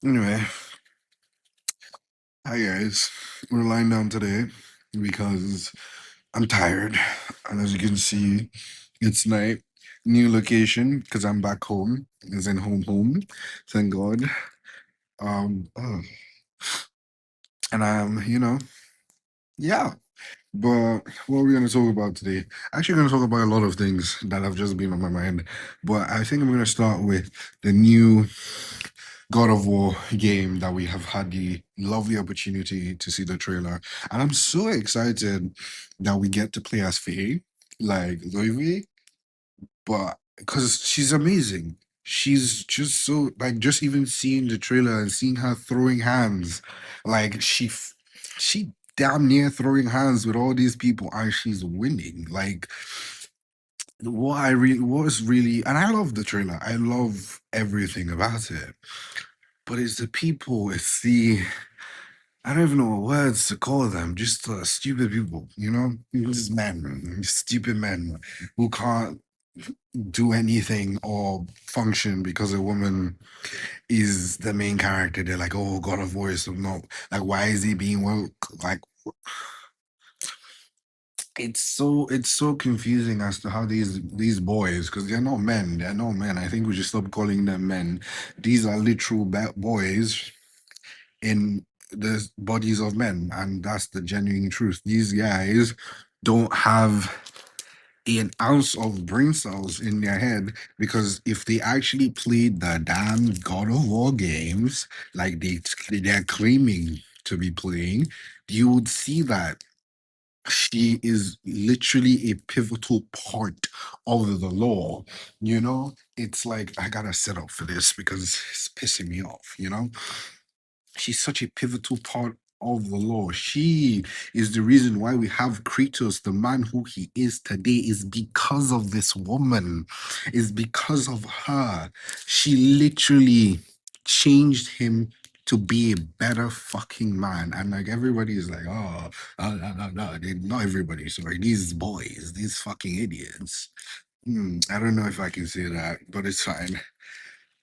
Anyway, hi guys. We're lying down today because I'm tired. And as you can see, it's night. New location because I'm back home. Is in home. Thank God. Oh, and yeah. But what are we gonna talk about today? Actually gonna talk about a lot of things that have just been on my mind. But I think I'm gonna start with the new God of War game that we have had the lovely opportunity to see the trailer. And I'm so excited that we get to play as Faye, like Loive, but because she's amazing. She's just so like just even seeing the trailer and seeing her throwing hands, like she damn near throwing hands with all these people and she's winning. Like what is really, and I love the trailer. I love everything about it. But it's the people, it's the I don't even know what words to call them, just stupid people, just men, stupid men who can't do anything or function because a woman is the main character. They're like, oh, God of War is no, like, why is he being woke? Like, it's so confusing as to how these boys, because they're not men. I think we should stop calling them men. These are literal boys in the bodies of men, and that's the genuine truth. These guys don't have an ounce of brain cells in their head, because if they actually played the damn God of War games like they're claiming to be playing, you would see that she is literally a pivotal part of the law. It's like I gotta set up for this because it's pissing me off. She's such a pivotal part of the law. She is the reason why we have Kratos, the man who he is today, is because of this woman, is because of her. She literally changed him to be a better fucking man. And like everybody is like, oh, no, not everybody. Sorry, these boys, these fucking idiots. I don't know if I can say that, but it's fine.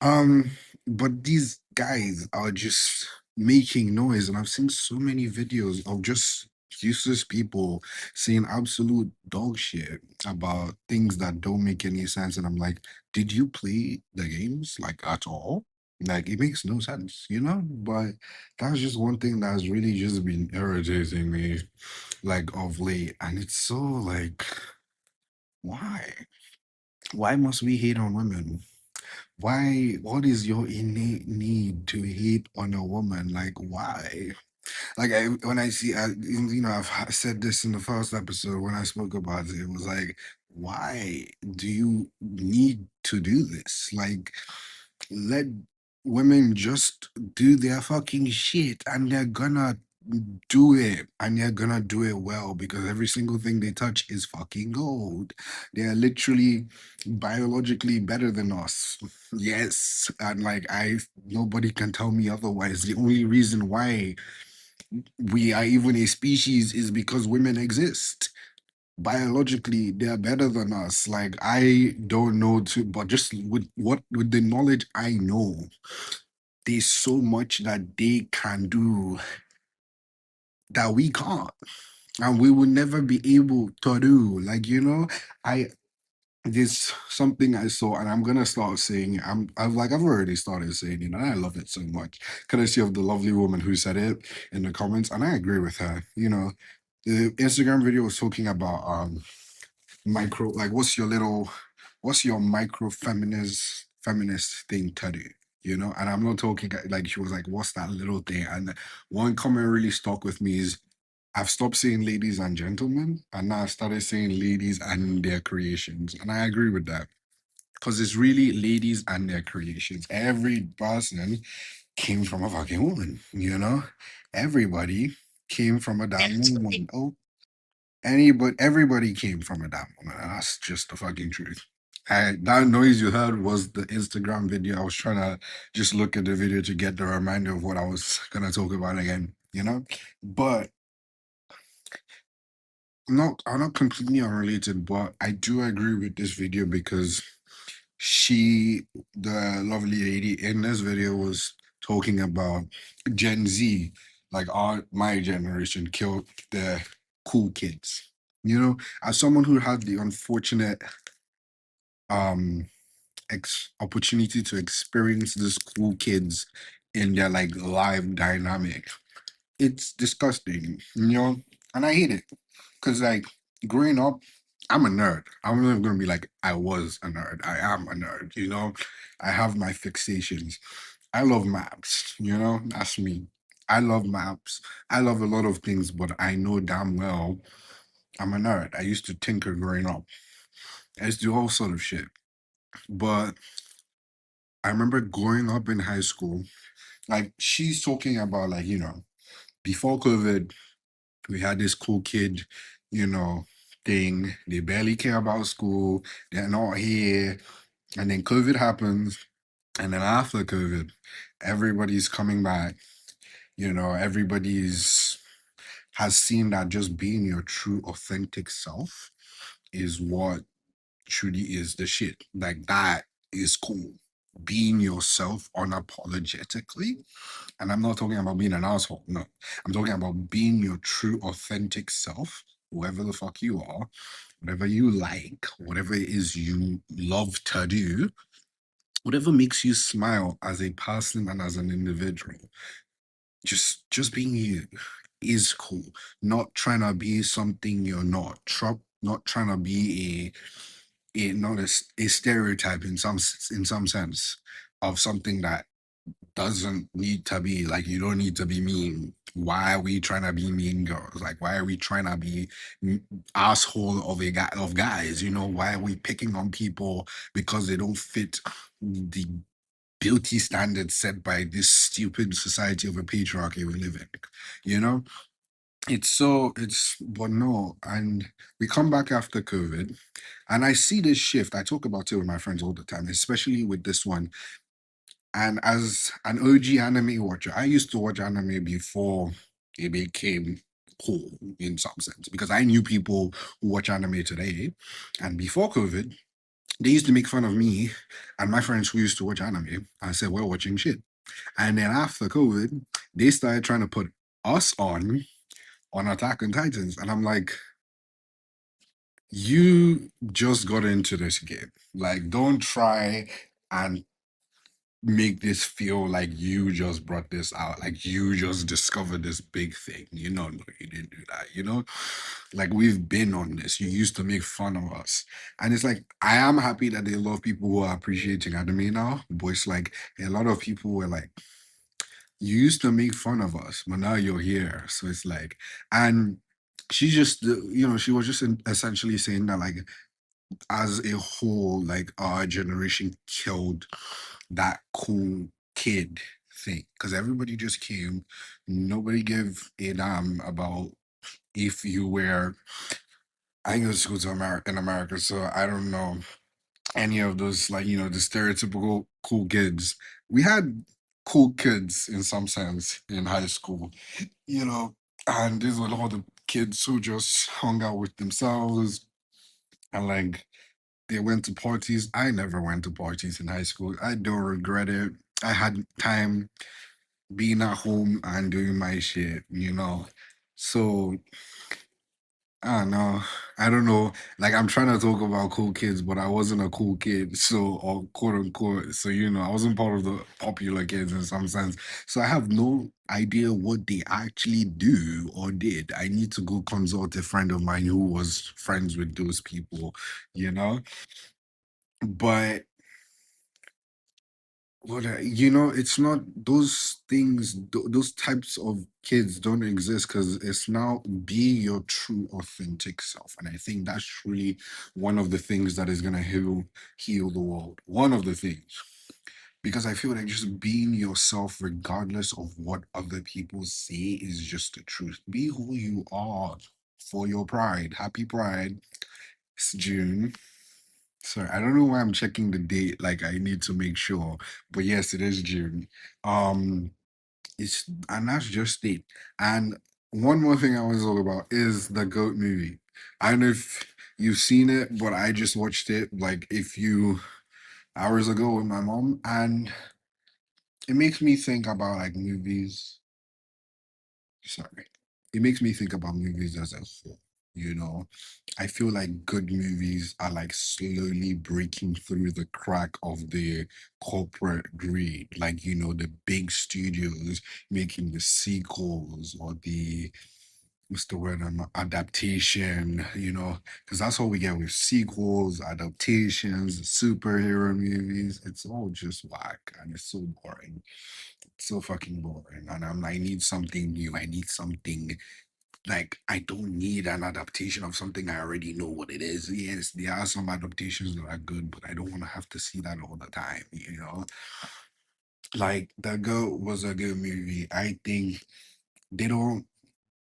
Um, but these guys are just making noise, and I've seen so many videos of just useless people saying absolute dog shit about things that don't make any sense. And I'm like, did you play the games like at all? Like it makes no sense. But that's just one thing that's really just been irritating me like of late. And it's so like, why? Why must we hate on women? Why? What is your innate need to hate on a woman? Like, why? Like, when I see, I've said this in the first episode when I spoke about it. It was like, why do you need to do this? Like, let women just do their fucking shit, and they're gonna do it, and they're gonna do it well, because every single thing they touch is fucking gold. They're literally biologically better than us. Yes. And like nobody can tell me otherwise. The only reason why we are even a species is because women exist. Biologically, they're better than us. Like I don't know too, but just with the knowledge I know, there's so much that they can do that we can't. And we will never be able to do. Like, I there's something I saw, and I'm gonna start saying it. I've already started saying it, and I love it so much. Courtesy of the lovely woman who said it in the comments, and I agree with her. The Instagram video was talking about micro, like what's your micro feminist thing to do? And I'm not talking like, she was like, what's that little thing? And one comment really stuck with me is, I've stopped saying ladies and gentlemen, and now I started saying ladies and their creations. And I agree with that, because it's really ladies and their creations. Every person came from a fucking woman. Everybody came from a damn woman. Oh, everybody came from a damn woman. And that's just the fucking truth. That noise you heard was the Instagram video. I was trying to just look at the video to get the reminder of what I was gonna talk about again. But I'm not completely unrelated, but I do agree with this video because the lovely lady in this video was talking about Gen Z, like my generation, killed the cool kids. You know, as someone who had the unfortunate um opportunity to experience these cool kids in their like live dynamic, it's disgusting, you know, and I hate it because like growing up, I'm a nerd. I'm not even gonna be like I was a nerd. I am a nerd, you know. I have my fixations. I love maps, you know, that's me. I love maps. I love a lot of things, but I know damn well I'm a nerd. I used to tinker growing up. I used to do all sort of shit. But I remember growing up in high school, like she's talking about like, you know, before COVID, we had this cool kid, you know, thing. They barely care about school. They're not here. And then COVID happens. And then after COVID, everybody's coming back. You know, everybody's has seen that just being your true authentic self is what truly is the shit. Like that is cool. Being yourself unapologetically. And I'm not talking about being an asshole. No. I'm talking about being your true authentic self, whoever the fuck you are, whatever you like, whatever it is you love to do, whatever makes you smile as a person and as an individual. Just being you is cool. Not trying to be something you're not. Not trying to be a not a stereotype in in some sense of something that doesn't need to be like you don't need to be mean. Why are we trying to be mean girls? Like why are we trying to be asshole of a guy of guys? You know, why are we picking on people because they don't fit the beauty standards set by this stupid society of a patriarchy we live in? You know? It's but no, and we come back after COVID, and I see this shift. I talk about it with my friends all the time, especially with this one. And as an OG anime watcher, I used to watch anime before it became cool in some sense because I knew people who watch anime today. And before COVID, they used to make fun of me and my friends who used to watch anime. I said, we're watching shit. And then after COVID, they started trying to put us on Attack on Titans. And I'm like, you just got into this game. Like, don't try and make this feel like you just brought this out, like you just discovered this big thing. You know, no, you didn't do that. You know, like we've been on this. You used to make fun of us, and it's like I am happy that there are a lot of people who are appreciating anime now, but it's like a lot of people were like, you used to make fun of us, but now you're here. So it's like, and she just, you know, she was just essentially saying that like as a whole, like our generation killed that cool kid thing because everybody just came. Nobody gave a damn about if you were. I go to school to America in America, so I don't know any of those like you know the stereotypical cool kids. We had cool kids in some sense in high school, you know, and these were all the kids who just hung out with themselves and like they went to parties. I never went to parties in high school. I don't regret it. I had time being at home and doing my shit, you know. So I don't know. I don't know. Like I'm trying to talk about cool kids, but I wasn't a cool kid. So or quote unquote. So you know, I wasn't part of the popular kids in some sense. So I have no idea what they actually do or did. I need to go consult a friend of mine who was friends with those people, you know. But well, you know, it's not those things, those types of kids don't exist because it's now be your true authentic self. And I think that's really one of the things that is gonna heal the world. One of the things. Because I feel like just being yourself, regardless of what other people say, is just the truth. Be who you are for your pride. Happy Pride. It's June. Sorry, I don't know why I'm checking the date. Like I need to make sure. But yes, it is June. Um, it's and that's just it. And one more thing I want to talk about is the Goat movie. I don't know if you've seen it, but I just watched it like a few hours ago with my mom, and it makes me think about like movies. Sorry. It makes me think about movies as a whole. You know, I feel like good movies are like slowly breaking through the crack of the corporate greed. Like, the big studios making the sequels or the what's the word adaptation, because that's what we get with sequels, adaptations, superhero movies. It's all just whack and it's so boring. It's so fucking boring. And I need something new. I need something like I don't need an adaptation of something I already know what it is. Yes, there are some adaptations that are good, but I don't want to have to see that all the time. Like The Girl was a good movie. I think they don't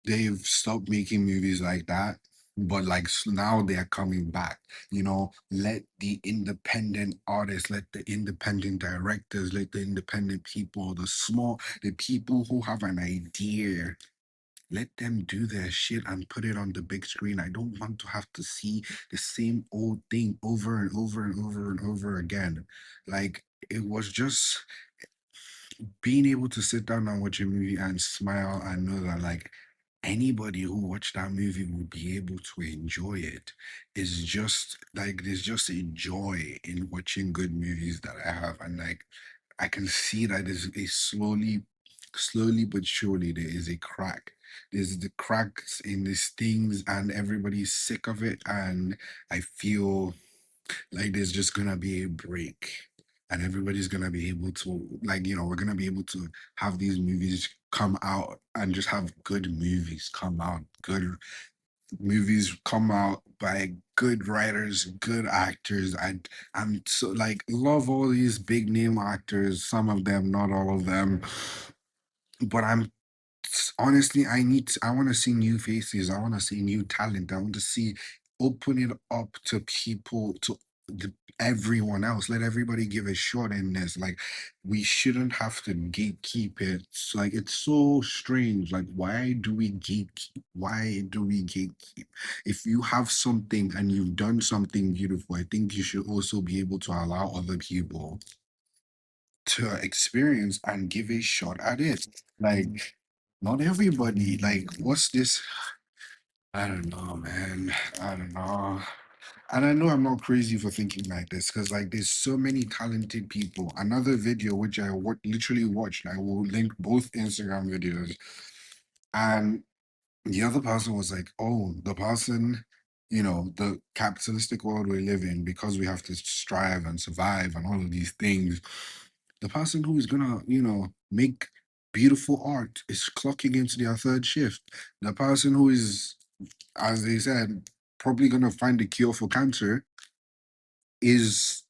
they've stopped making movies like that. But like now they are coming back, let the independent artists, let the independent directors, let the independent people, the people who have an idea, let them do their shit and put it on the big screen. I don't want to have to see the same old thing over and over and over and over again. Like it was just being able to sit down and watch a movie and smile and know that like anybody who watched that movie will be able to enjoy it is just like there's just a joy in watching good movies that I have. And like I can see that there's a slowly but surely there is a crack. There's the cracks in these things and everybody's sick of it. And I feel like there's just gonna be a break. And everybody's gonna be able to like, we're gonna be able to have these movies come out and just have good movies come out. Good movies come out by good writers, good actors. I'm so like love all these big name actors, some of them, not all of them. But honestly, I want to see new faces. I want to see new talent. I want to see open it up to people, to everyone else. Let everybody give a shot in this. Like, we shouldn't have to gatekeep it. Like, it's so strange. Like, why do we gatekeep? Why do we gatekeep? If you have something and you've done something beautiful, I think you should also be able to allow other people to experience and give a shot at it. Like, not everybody, like, what's this? I don't know, man. I don't know. And I know I'm not crazy for thinking like this because, like, there's so many talented people. Another video which I literally watched, I will link both Instagram videos. And the other person was like, oh, the person, the capitalistic world we live in, because we have to strive and survive and all of these things, the person who is gonna, make beautiful art is clocking into their third shift. The person who is, as they said, probably gonna find a cure for cancer is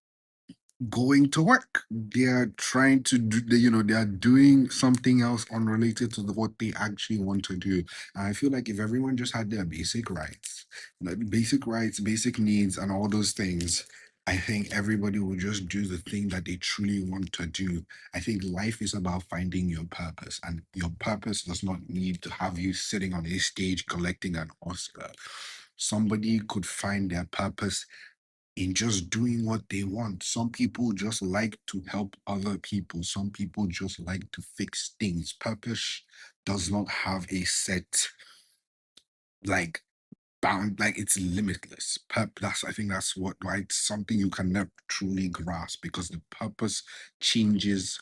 going to work. They're trying to do, they are doing something else unrelated to what they actually want to do. And I feel like if everyone just had their basic rights, basic needs, and all those things, I think everybody will just do the thing that they truly want to do. I think life is about finding your purpose, and your purpose does not need to have you sitting on a stage collecting an Oscar. Somebody could find their purpose in just doing what they want. Some people just like to help other people. Some people just like to fix things. Purpose does not have a set like bound, like it's limitless. I think that's what right. Something you can never truly grasp because the purpose changes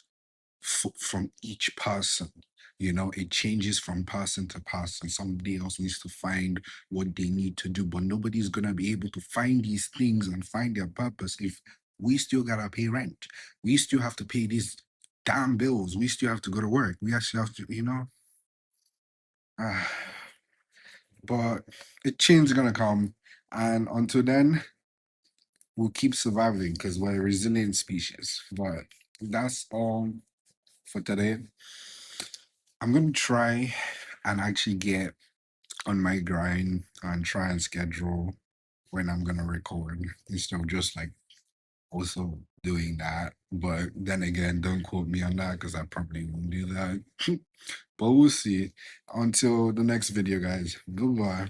from each person. It changes from person to person. Somebody else needs to find what they need to do, but nobody's gonna be able to find these things and find their purpose if we still gotta pay rent. We still have to pay these damn bills. We still have to go to work. We actually have to. Uh, but a change is gonna come, and until then, we'll keep surviving because we're a resilient species. But that's all for today. I'm gonna try and actually get on my grind and try and schedule when I'm gonna record instead of just like also doing that. But then again, don't quote me on that because I probably won't do that. But we'll see. Until the next video, guys. Goodbye.